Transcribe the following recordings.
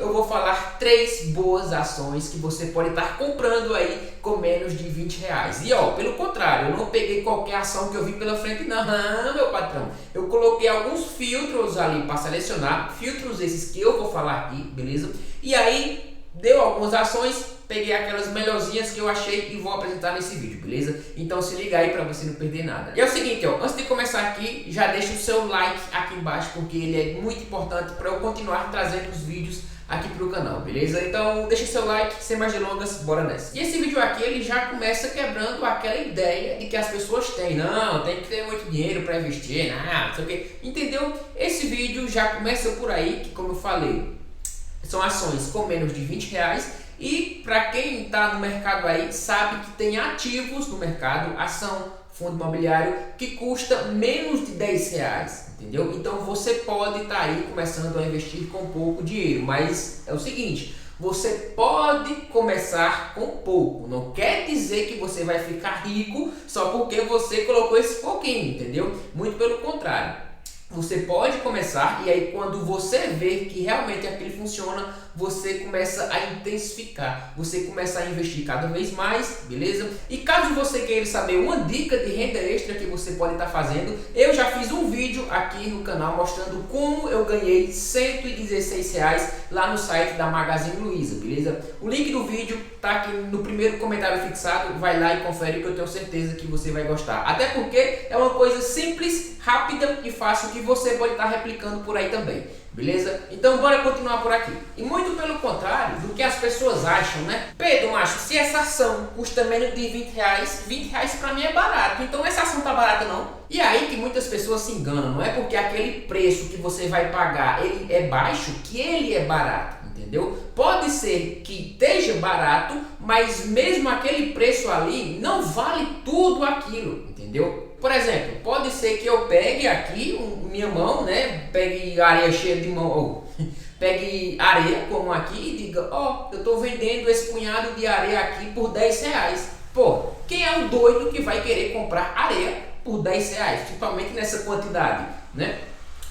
eu vou falar 3 boas ações que você pode estar comprando aí com menos de R$20. E ó, pelo contrário, eu não peguei qualquer ação que eu vi pela frente não, meu patrão. Eu coloquei alguns filtros ali para selecionar, filtros esses que eu vou falar aqui, beleza? E aí, deu algumas ações, peguei aquelas melhorzinhas que eu achei e vou apresentar nesse vídeo, beleza? Então se liga aí para você não perder nada. E é o seguinte, ó, antes de começar aqui, já deixa o seu like aqui embaixo, porque ele é muito importante para eu continuar trazendo os vídeos aqui pro canal, beleza? Então deixa o seu like, sem mais delongas, bora nessa. E esse vídeo aqui, ele já começa quebrando aquela ideia de que as pessoas têm, não, tem que ter muito dinheiro para investir, não sei o que, entendeu? Esse vídeo já começa por aí, que como eu falei, são ações com menos de R$20 e para quem está no mercado aí sabe que tem ativos no mercado, ação, fundo imobiliário, que custa menos de R$10, entendeu? Então você pode estar aí começando a investir com pouco dinheiro, mas é o seguinte, você pode começar com pouco, não quer dizer que você vai ficar rico só porque você colocou esse pouquinho, entendeu? Muito pelo contrário. Você pode começar e aí quando você vê que realmente aquilo funciona, você começa a intensificar, você começa a investir cada vez mais, beleza? E caso você queira saber uma dica de renda extra que você pode estar fazendo, eu já fiz um vídeo aqui no canal mostrando como eu ganhei R$116 lá no site da Magazine Luiza, beleza? O link do vídeo tá aqui no primeiro comentário fixado, vai lá e confere que eu tenho certeza que você vai gostar. Até porque é uma coisa simples, rápida e fácil que você pode estar replicando por aí também, beleza? Então bora continuar por aqui. E muito pelo contrário do que as pessoas acham, né? Pedro, macho, se essa ação custa menos de R$20, R$20 pra mim é barato, então essa ação tá barata não? E aí que muitas pessoas se enganam, não é porque aquele preço que você vai pagar ele é baixo que ele é barato. Entendeu? Pode ser que esteja barato, mas mesmo aquele preço ali não vale tudo aquilo, entendeu? Por exemplo, pode ser que eu pegue aqui minha mão, né? Pegue areia cheia de mão, ou pegue areia como aqui e diga, ó, eu tô vendendo esse punhado de areia aqui por R$10. Pô, quem é o doido que vai querer comprar areia por R$10, principalmente nessa quantidade, né?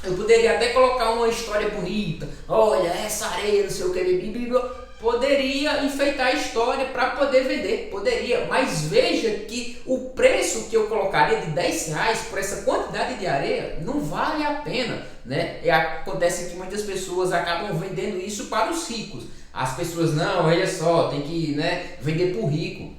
Eu poderia até colocar uma história bonita, olha essa areia, não sei o que, poderia enfeitar a história para poder vender, poderia, mas veja que o preço que eu colocaria de R$10 por essa quantidade de areia não vale a pena, né? E acontece que muitas pessoas acabam vendendo isso para os ricos, as pessoas, não, olha só, tem que, né, vender para o rico.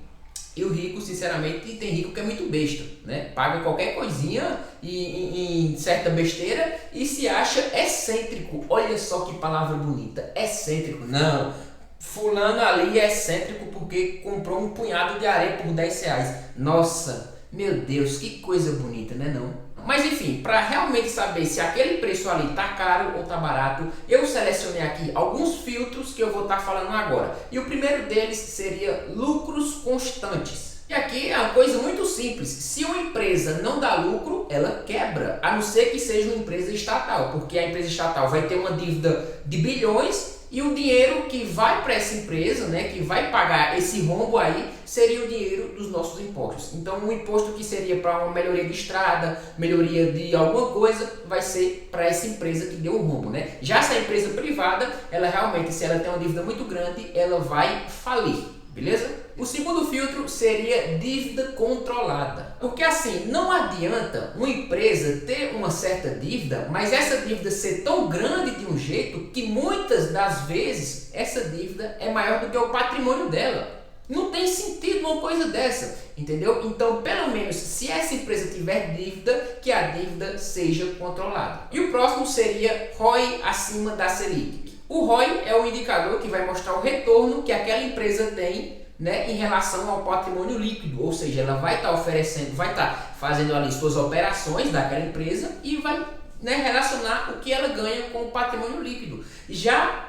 E o rico, sinceramente, tem rico que é muito besta, né? Paga qualquer coisinha em certa besteira e se acha excêntrico. Olha só que palavra bonita, excêntrico. Não, fulano ali é excêntrico porque comprou um punhado de areia por R$10. Nossa, meu Deus, que coisa bonita, né não? Mas enfim, para realmente saber se aquele preço ali tá caro ou tá barato, eu selecionei aqui alguns filtros que eu vou estar falando agora. E o primeiro deles seria lucros constantes. E aqui é uma coisa muito simples, se uma empresa não dá lucro, ela quebra, a não ser que seja uma empresa estatal, porque a empresa estatal vai ter uma dívida de bilhões e o dinheiro que vai para essa empresa, né, que vai pagar esse rombo aí, seria o dinheiro dos nossos impostos. Então, um imposto que seria para uma melhoria de estrada, melhoria de alguma coisa, vai ser para essa empresa que deu o rombo, né? Já se a empresa privada, ela realmente, se ela tem uma dívida muito grande, ela vai falir, beleza? O segundo filtro seria dívida controlada. Porque assim, não adianta uma empresa ter uma certa dívida, mas essa dívida ser tão grande de um jeito que muitas das vezes essa dívida é maior do que o patrimônio dela. Não tem sentido uma coisa dessa, entendeu? Então, pelo menos, se essa empresa tiver dívida, que a dívida seja controlada. E o próximo seria ROI acima da Selic. O ROI é o indicador que vai mostrar o retorno que aquela empresa tem, né, em relação ao patrimônio líquido, ou seja, ela vai estar oferecendo, vai estar fazendo ali suas operações daquela empresa e vai, né, relacionar o que ela ganha com o patrimônio líquido. Já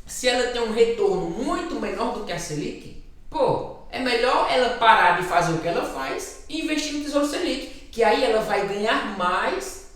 se ela tem um retorno muito menor do que a Selic, pô, é melhor ela parar de fazer o que ela faz e investir no Tesouro Selic, que aí ela vai ganhar mais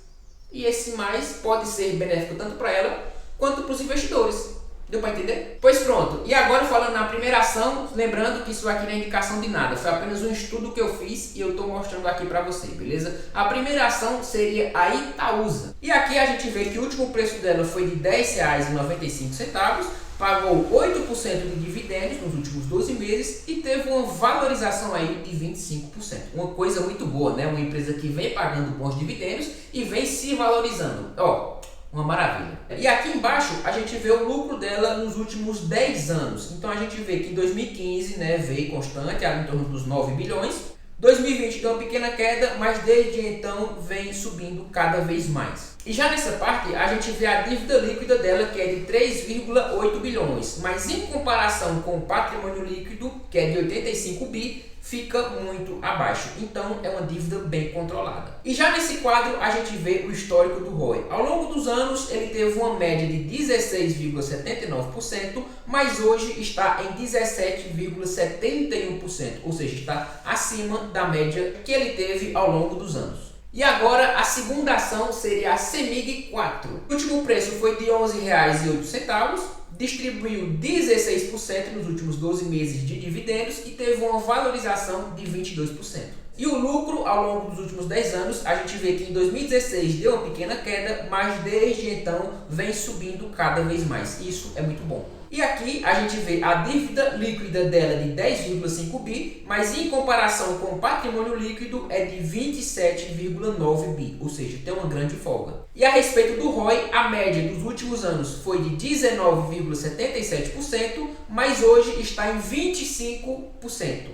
e esse mais pode ser benéfico tanto para ela quanto para os investidores. Deu para entender? Pois pronto. E agora falando na primeira ação, lembrando que isso aqui não é indicação de nada, foi apenas um estudo que eu fiz e eu estou mostrando aqui para você, beleza? A primeira ação seria a Itaúsa. E aqui a gente vê que o último preço dela foi de R$ 10,95, pagou 8% de dividendos nos últimos 12 meses e teve uma valorização aí de 25%. Uma coisa muito boa, né? Uma empresa que vem pagando bons dividendos e vem se valorizando. Ó, uma maravilha. E aqui embaixo a gente vê o lucro dela nos últimos 10 anos. Então a gente vê que em 2015, né, veio constante, em torno dos 9 bilhões. 2020 deu uma pequena queda, mas desde então vem subindo cada vez mais. E já nessa parte a gente vê a dívida líquida dela, que é de 3,8 bilhões, mas em comparação com o patrimônio líquido, que é de 85 bi, fica muito abaixo. Então é uma dívida bem controlada. E já nesse quadro a gente vê o histórico do ROI. Ao longo dos anos ele teve uma média de 16,79%, mas hoje está em 17,71%, ou seja, está acima da média que ele teve ao longo dos anos. E agora a segunda ação seria a CEMIG 4. O último preço foi de R$ 11,08, distribuiu 16% nos últimos 12 meses de dividendos e teve uma valorização de 22%. E o lucro ao longo dos últimos 10 anos, a gente vê que em 2016 deu uma pequena queda, mas desde então vem subindo cada vez mais. Isso é muito bom. E aqui a gente vê a dívida líquida dela de 10,5 bi, mas em comparação com o patrimônio líquido é de 27,9 bi, ou seja, tem uma grande folga. E a respeito do ROI, a média dos últimos anos foi de 19,77%, mas hoje está em 25%.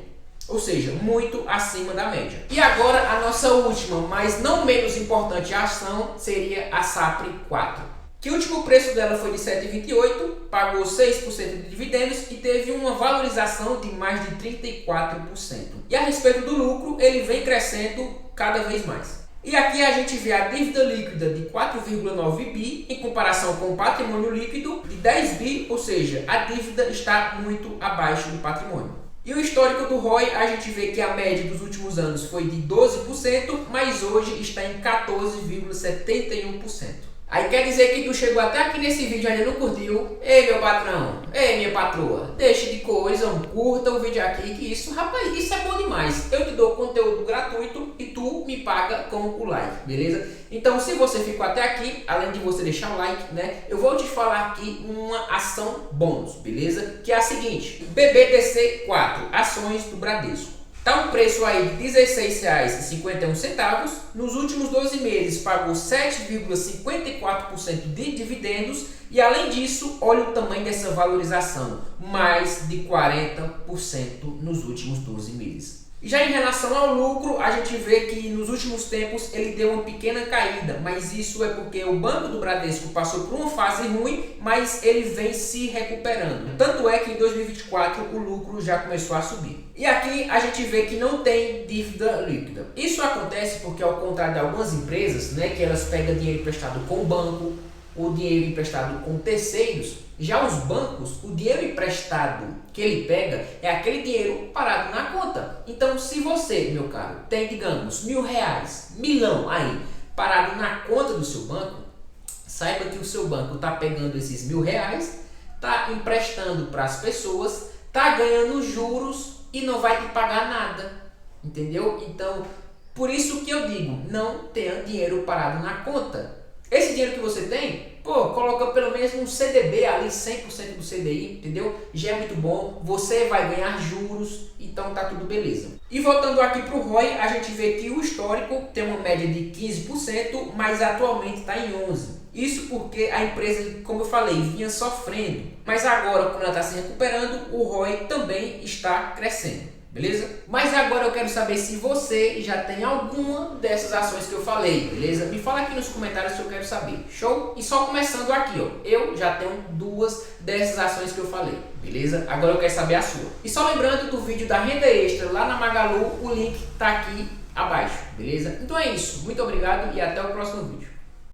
Ou seja, muito acima da média. E agora a nossa última, mas não menos importante ação, seria a SAPRE 4. Que o último preço dela foi de R$ 7,28, pagou 6% de dividendos e teve uma valorização de mais de 34%. E a respeito do lucro, ele vem crescendo cada vez mais. E aqui a gente vê a dívida líquida de 4,9 bi em comparação com o patrimônio líquido de 10 bi, ou seja, a dívida está muito abaixo do patrimônio. E o histórico do ROI, a gente vê que a média dos últimos anos foi de 12%, mas hoje está em 14,71%. Aí quer dizer que tu chegou até aqui nesse vídeo e ainda não curtiu? Ei, meu patrão, ei, minha patroa, deixe de coisa, curta o vídeo aqui, que isso, rapaz, isso é bom demais. Eu te dou conteúdo gratuito e tu me paga com o like, beleza? Então, se você ficou até aqui, além de você deixar o like, né, eu vou te falar aqui uma ação bônus, beleza? Que é a seguinte, BBDC 4, ações do Bradesco. Está um preço aí de R$ 16,51, nos últimos 12 meses pagou 7,54% de dividendos e além disso, olha o tamanho dessa valorização, mais de 40% nos últimos 12 meses. Já em relação ao lucro, a gente vê que nos últimos tempos ele deu uma pequena caída, mas isso é porque o Banco do Bradesco passou por uma fase ruim, mas ele vem se recuperando. Tanto é que em 2024 o lucro já começou a subir. E aqui a gente vê que não tem dívida líquida. Isso acontece porque, ao contrário de algumas empresas, né, que elas pegam dinheiro emprestado com o banco, ou dinheiro emprestado com terceiros, já os bancos, o dinheiro emprestado que ele pega é aquele dinheiro parado na conta. Então, se você, meu caro, tem, digamos, R$ 1.000, milão aí, parado na conta do seu banco, saiba que o seu banco está pegando esses R$ 1.000, está emprestando para as pessoas, está ganhando juros e não vai te pagar nada, entendeu? Então, por isso que eu digo, não tenha dinheiro parado na conta. Esse dinheiro que você tem, pô, coloca pelo menos um CDB ali, 100% do CDI, entendeu? Já é muito bom, você vai ganhar juros, então tá tudo beleza. E voltando aqui pro ROI, a gente vê que o histórico tem uma média de 15%, mas atualmente está em 11%. Isso porque a empresa, como eu falei, vinha sofrendo. Mas agora, quando ela está se recuperando, o ROI também está crescendo. Beleza? Mas agora eu quero saber se você já tem alguma dessas ações que eu falei, beleza? Me fala aqui nos comentários se eu quero saber. Show? E só começando aqui, ó. Eu já tenho 2 dessas ações que eu falei, beleza? Agora eu quero saber a sua. E só lembrando do vídeo da renda extra lá na Magalu, o link tá aqui abaixo, beleza? Então é isso. Muito obrigado e até o próximo vídeo.